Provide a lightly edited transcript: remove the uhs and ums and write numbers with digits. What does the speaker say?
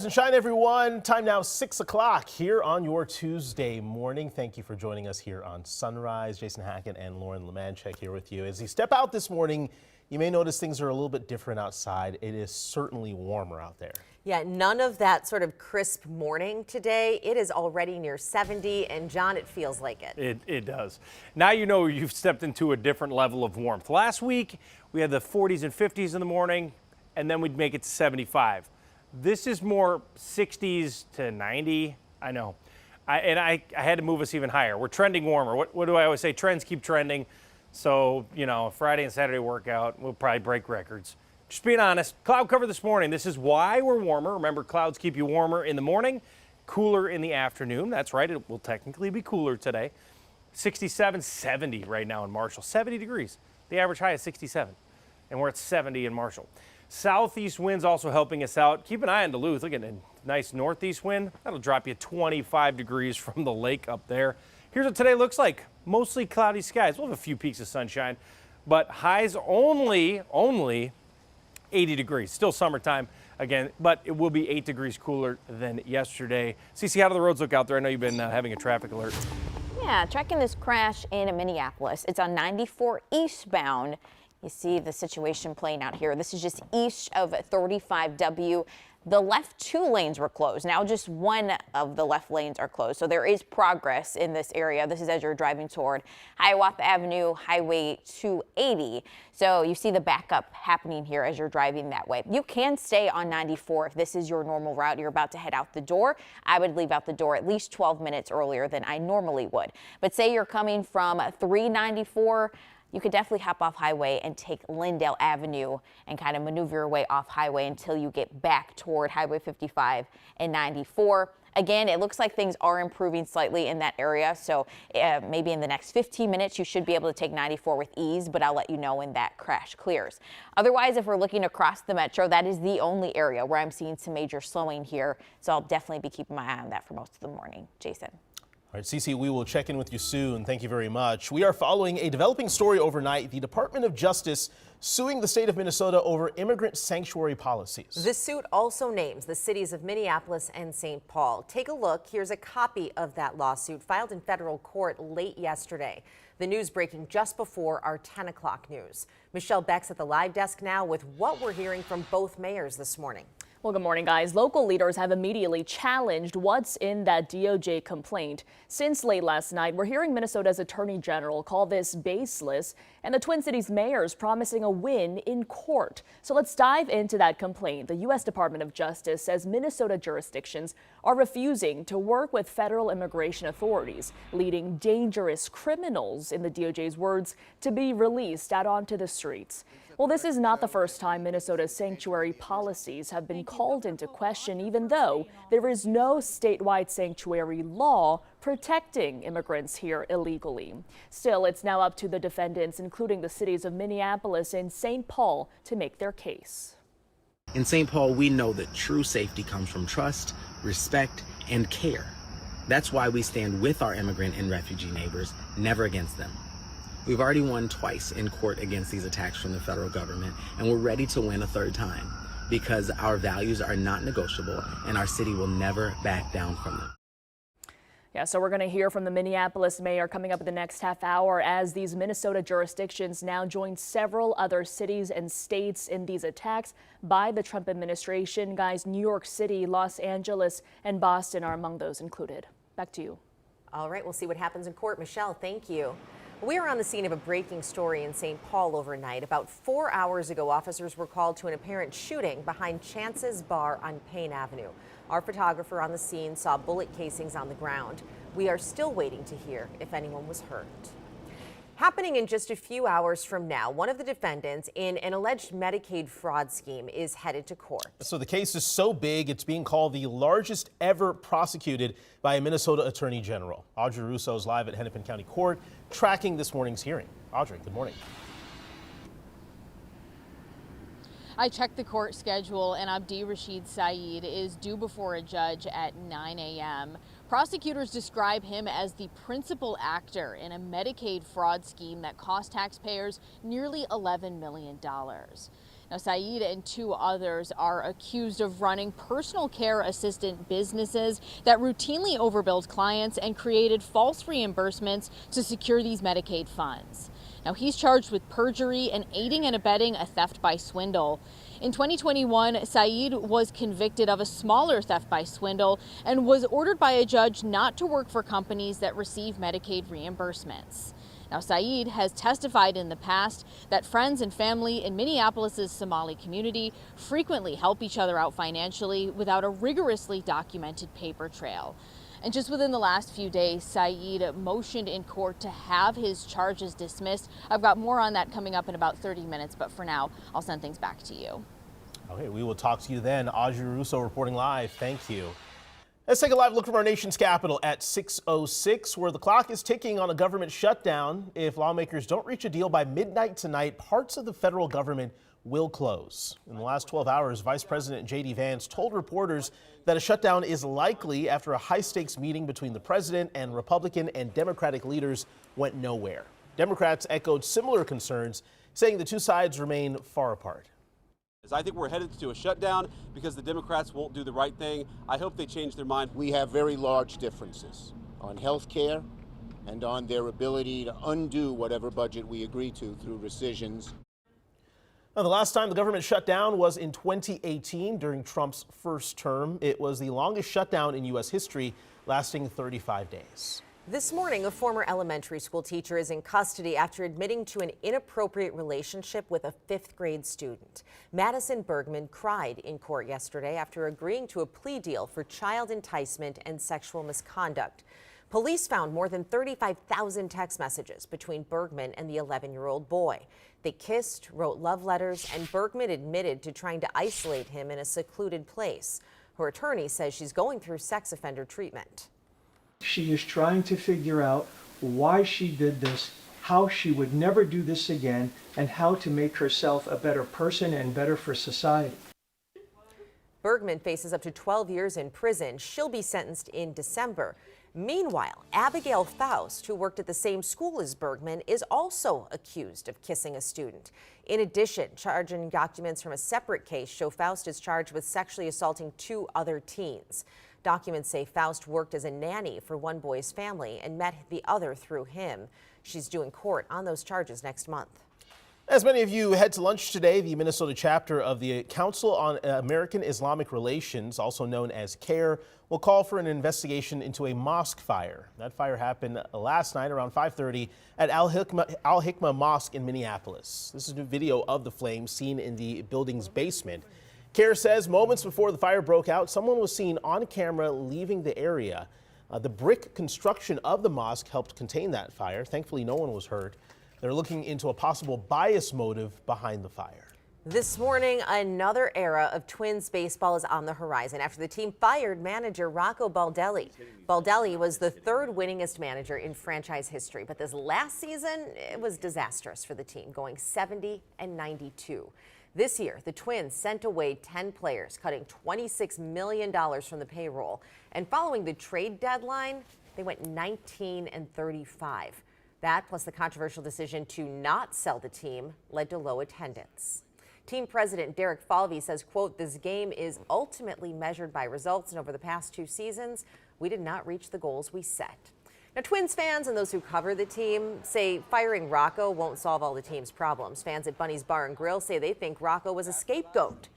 And shine, everyone. Time now 6 o'clock here on your Tuesday morning. Thank you for joining us here on Sunrise. Jason Hackett and Lauren Lemanchek here with you. As you step out this morning, you may notice things are a little bit different outside. It is certainly warmer out there. Yeah, none of that sort of crisp morning today. It is already near 70, and John, it feels like it. It does. Now you know you've stepped into a different level of warmth. Last week, we had the 40s and 50s in the morning, and then we'd make it to 75. This is more 60s to 90. I know. I had to move us even higher. We're trending warmer. What do I always say? Trends keep trending. So, you know, Friday and Saturday workout, we'll probably break records. Just being honest, cloud cover this morning. This is why we're warmer. Remember, clouds keep you warmer in the morning, cooler in the afternoon. That's right. It will technically be cooler today. 67, 70 right now in Marshall. 70 degrees. The average high is 67, and we're at 70 in Marshall. Southeast winds also helping us out. Keep an eye on Duluth. Look at a nice northeast wind. That'll drop you 25 degrees from the lake up there. Here's what today looks like. Mostly cloudy skies. We'll have a few peaks of sunshine, but highs only 80 degrees. Still summertime again, but it will be 8 degrees cooler than yesterday. Cece, how do the roads look out there? I know you've been having a traffic alert. Yeah, tracking this crash in Minneapolis. It's on 94 eastbound. You see the situation playing out here. This is just east of 35W. The left two lanes were closed. Now just one of the left lanes are closed. So there is progress in this area. This is as you're driving toward Hiawatha Avenue, Highway 280. So you see the backup happening here as you're driving that way. You can stay on 94 if this is your normal route. You're about to head out the door. I would leave out the door at least 12 minutes earlier than I normally would. But say you're coming from 394, you could definitely hop off highway and take Lindale Avenue and kind of maneuver your way off highway until you get back toward Highway 55 and 94. Again, it looks like things are improving slightly in that area. So maybe in the next 15 minutes, you should be able to take 94 with ease, but I'll let you know when that crash clears. Otherwise, if we're looking across the metro, that is the only area where I'm seeing some major slowing here. So I'll definitely be keeping my eye on that for most of the morning. Jason. All right, Cece, we will check in with you soon. Thank you very much. We are following a developing story overnight. The Department of Justice suing the state of Minnesota over immigrant sanctuary policies. The suit also names the cities of Minneapolis and St. Paul. Take a look. Here's a copy of that lawsuit filed in federal court late yesterday. The news breaking just before our 10 o'clock news. Michelle Beck's at the live desk now with what we're hearing from both mayors this morning. Well, good morning, guys. Local leaders have immediately challenged what's in that DOJ complaint. Since late last night, we're hearing Minnesota's Attorney General call this baseless and the Twin Cities mayors promising a win in court. So let's dive into that complaint. The U.S. Department of Justice says Minnesota jurisdictions are refusing to work with federal immigration authorities, leading dangerous criminals, in the DOJ's words, to be released out onto the streets. Well, this is not the first time Minnesota's sanctuary policies have been called into question, even though there is no statewide sanctuary law protecting immigrants here illegally. Still, it's now up to the defendants, including the cities of Minneapolis and St. Paul, to make their case. In St. Paul, we know that true safety comes from trust, respect, and care. That's why we stand with our immigrant and refugee neighbors, never against them. We've already won twice in court against these attacks from the federal government, and we're ready to win a third time because our values are not negotiable and our city will never back down from them. Yeah, so we're going to hear from the Minneapolis mayor coming up in the next half hour as these Minnesota jurisdictions now join several other cities and states in these attacks by the Trump administration. Guys, New York City, Los Angeles, and Boston are among those included. Back to you. All right, we'll see what happens in court. Michelle, thank you. We are on the scene of a breaking story in St. Paul overnight. About 4 hours ago, officers were called to an apparent shooting behind Chance's Bar on Payne Avenue. Our photographer on the scene saw bullet casings on the ground. We are still waiting to hear if anyone was hurt. Happening in just a few hours from now, one of the defendants in an alleged Medicaid fraud scheme is headed to court. So the case is so big, it's being called the largest ever prosecuted by a Minnesota Attorney General. Audrey Russo is live at Hennepin County Court tracking this morning's hearing. Audrey, good morning. I checked the court schedule and Abdi Rashid Saeed is due before a judge at 9 a.m. Prosecutors describe him as the principal actor in a Medicaid fraud scheme that cost taxpayers nearly $11 million. Now, Saeed and 2 others are accused of running personal care assistant businesses that routinely overbilled clients and created false reimbursements to secure these Medicaid funds. Now, he's charged with perjury and aiding and abetting a theft by swindle. In 2021, Saeed was convicted of a smaller theft by swindle and was ordered by a judge not to work for companies that receive Medicaid reimbursements. Now, Saeed has testified in the past that friends and family in Minneapolis's Somali community frequently help each other out financially without a rigorously documented paper trail. And just within the last few days, Saeed motioned in court to have his charges dismissed. I've got more on that coming up in about 30 minutes, but for now, I'll send things back to you. Okay, we will talk to you then. Audrey Russo reporting live. Thank you. Let's take a live look from our nation's capital at 6:06, where the clock is ticking on a government shutdown. If lawmakers don't reach a deal by midnight tonight, parts of the federal government will close. In the last 12 hours, Vice President J.D. Vance told reporters that a shutdown is likely after a high-stakes meeting between the president and Republican and Democratic leaders went nowhere. Democrats echoed similar concerns, saying the two sides remain far apart. I think we're headed to a shutdown because the Democrats won't do the right thing. I hope they change their mind. We have very large differences on health care and on their ability to undo whatever budget we agree to through rescissions. Now, the last time the government shut down was in 2018 during Trump's first term. It was the longest shutdown in U.S. history, lasting 35 days. This morning, a former elementary school teacher is in custody after admitting to an inappropriate relationship with a 5th grade student. Madison Bergman cried in court yesterday after agreeing to a plea deal for child enticement and sexual misconduct. Police found more than 35,000 text messages between Bergman and the 11-year-old boy. They kissed, wrote love letters, and Bergman admitted to trying to isolate him in a secluded place. Her attorney says she's going through sex offender treatment. She is trying to figure out why she did this, how she would never do this again, and how to make herself a better person and better for society. Bergman faces up to 12 years in prison. She'll be sentenced in December. Meanwhile, Abigail Faust, who worked at the same school as Bergman, is also accused of kissing a student. In addition, charging documents from a separate case show Faust is charged with sexually assaulting 2 other teens. Documents say Faust worked as a nanny for one boy's family and met the other through him. She's due in court on those charges next month. As many of you head to lunch today, the Minnesota chapter of the Council on American Islamic Relations, also known as CARE, will call for an investigation into a mosque fire. That fire happened last night around 5:30 at Al Hikmah Mosque in Minneapolis. This is new video of the flames seen in the building's basement. CARE says moments before the fire broke out, someone was seen on camera leaving the area. The brick construction of the mosque helped contain that fire. Thankfully, no one was hurt. They're looking into a possible bias motive behind the fire. This morning, another era of Twins baseball is on the horizon after the team fired manager Rocco Baldelli. Baldelli was the 3rd winningest manager in franchise history, but this last season, it was disastrous for the team, going 70-92. This year, the Twins sent away 10 players, cutting $26 million from the payroll. And following the trade deadline, they went 19-35. That, plus the controversial decision to not sell the team, led to low attendance. Team president Derek Falvey says, quote, "This game is ultimately measured by results, and over the past 2 seasons, we did not reach the goals we set." Now, Twins fans and those who cover the team say firing Rocco won't solve all the team's problems. Fans at Bunny's Bar and Grill say they think Rocco was a scapegoat.